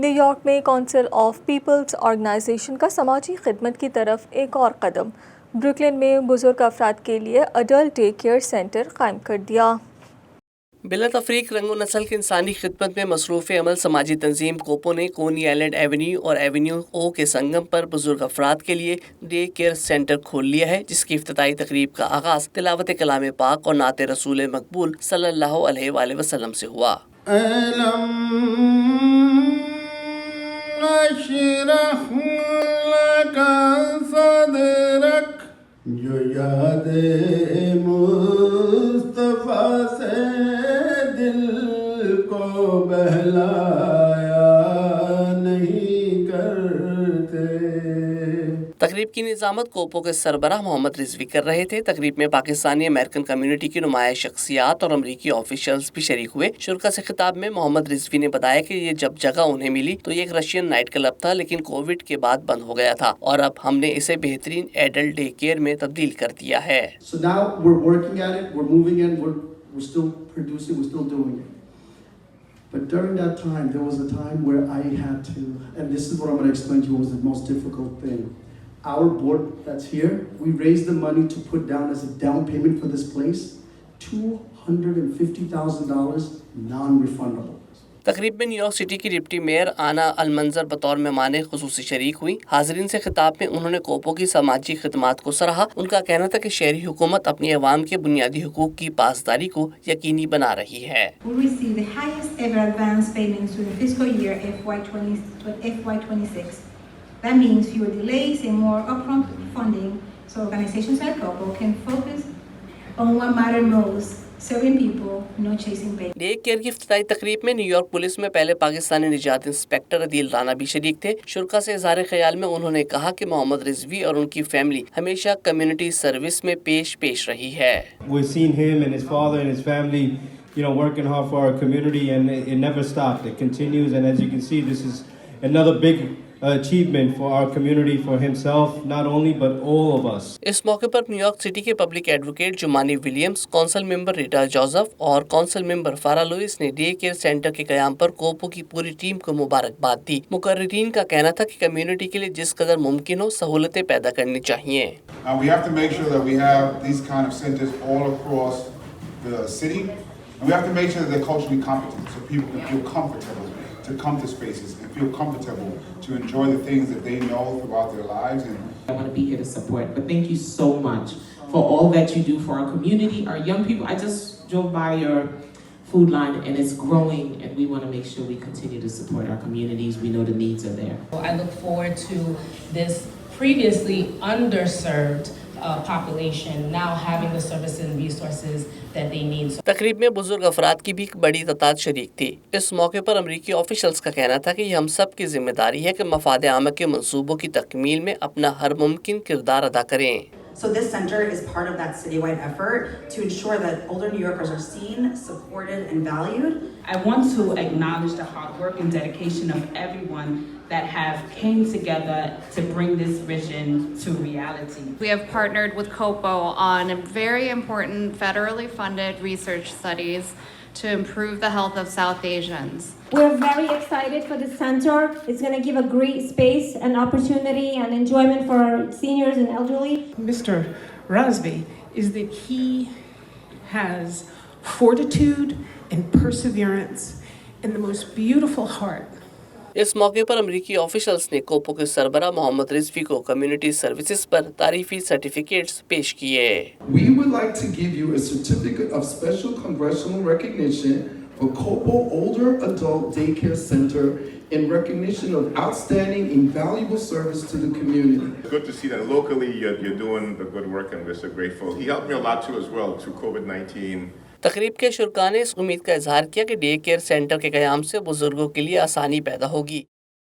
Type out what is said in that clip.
New York میں council of Peoples organization کا سماجی خدمت کی طرف ایک اور قدم، بروکلن میں بزرگ افراد کے لیے اڈلٹ ڈے کیئر سینٹر قائم کر دیا۔ بلا تفریق رنگ و نسل کی انسانی خدمت میں مصروف عمل سماجی تنظیم کوپو نے کونی آئلینڈ ایونیو اور ایونیو او کے سنگم پر بزرگ افراد کے لیے ڈے کیئر سینٹر کھول لیا ہے، جس کی افتتاحی تقریب کا آغاز تلاوت کلام پاک اور نعت رسول مقبول صلی اللہ علیہ وآلہ وسلم سے ہوا۔ اشرح لك صدرك جو یاد مصطفیٰ سے دل کو بہلایا نہیں کرتے۔ تقریب کی نظامت کوپو کے سربراہ محمد رضوی کر رہے تھے۔ تقریب میں پاکستانی امریکن کمیونٹی کی نمایاں شخصیات اور امریکی آفیشلز بھی شریک ہوئے۔ شرکا سے خطاب میں محمد رضوی نے بتایا کہ یہ جب جگہ انہیں ملی تو یہ ایک رشین نائٹ کلب تھا، لیکن کووڈ کے بعد بند ہو گیا تھا اور اب ہم نے اسے بہترین ایڈلٹ ڈے کیئر میں تبدیل کر دیا ہے۔ So now we're working at it, we're moving in, we're still producing, we're still doing it. But during that time, there was a time where I had to, and this is what I'm going to explain to you, was the most difficult thing. Our board that's here, we raised the money to put down as a down payment for this place, $250,000 non-refundable. تقریب میں new York city کی deputy mayor آنا المنظر بطور مہمان خصوصی شریک ہوئی۔ حاضرین سے خطاب میں انہوں نے کوپو کی سماجی خدمات کو سراہا۔ ان کا کہنا تھا کہ شہری حکومت اپنی عوام کے بنیادی حقوق کی پاسداری کو یقینی بنا رہی ہے۔ We received the highest ever advance payments to the fiscal year FY26. That means fewer delays and more upfront funding, so organizations like Kopo can focus on what matters most. Serving people, not chasing pay. Day care کی افتتاحی تقریب میں new York police میں پہلے پاکستانی نجات inspector عدیل رانا بھی شریک تھے۔ شرکا سے اظہار خیال میں انہوں نے کہا کہ محمد رضوی اور ان کی فیملی ہمیشہ کمیونٹی سروس میں پیش رہی ہے۔ We've seen him and his father and his family, working hard for our community, and it never stopped. It continues, and as you can see, this is another big achievement for our community, for himself not only but all of us. اس موقع پر new York city کے public advocate جمانی Williams, council ممبر ریٹا Joseph اور council ممبر فارا Louis نے day care centre کے قیام پر کوپو کی پوری team کو مبارکباد دی۔ مقررین کا کہنا تھا کہ کمیونٹی کے لیے جس قدر ممکن ہو سہولتیں پیدا کرنی چاہیے۔ We have to make sure that we have these kind of centers all across the city, and we have to make sure that they're culturally competent, so people can feel comfortable to come to spaces and feel comfortable to enjoy the things that they know throughout their lives. I want to be here to support, but thank you so much for all that you do for our community, our young people. I just drove by your food line and it's growing, and we want to make sure we continue to support our communities. We know the needs are there. I look forward to this previously underserved population now having the services and resources that they need. تقریب میں بزرگ افراد کی بھی ایک بڑی تعداد شریک تھی۔ اس موقع پر امریکی آفیشلز کا کہنا تھا کہ یہ ہم سب کی ذمہ داری ہے کہ مفاد عامہ کے منصوبوں کی تکمیل میں اپنا ہر ممکن کردار ادا کریں۔ So this center is part of that citywide effort to ensure that older New Yorkers are seen, supported, and valued. I want to acknowledge the hard work and dedication of everyone that have came together to bring this vision to reality. We have partnered with COPO on very important federally funded research studies to improve the health of South Asians. We're very excited for this center. It's going to give a great space and opportunity and enjoyment for our seniors and elderly. Mr. Razvi is that he has fortitude and perseverance and the most beautiful heart. اس موقع پر امریکی officials نے کوپو کے سربراہ محمد رضوی کو community services پر تعریفی certificates پیش کیے۔ We would like to give you a certificate of special congressional recognition for Kopo Older Adult Daycare Center in recognition of outstanding and valuable service to the community. It's good to see that locally you're doing the good work, and we're so grateful. He helped me a lot too as well through COVID-19. تقریب کے شرکا نے اس امید کا اظہار کیا کہ day care centre کے قیام سے بزرگوں کے لیے آسانی پیدا ہوگی۔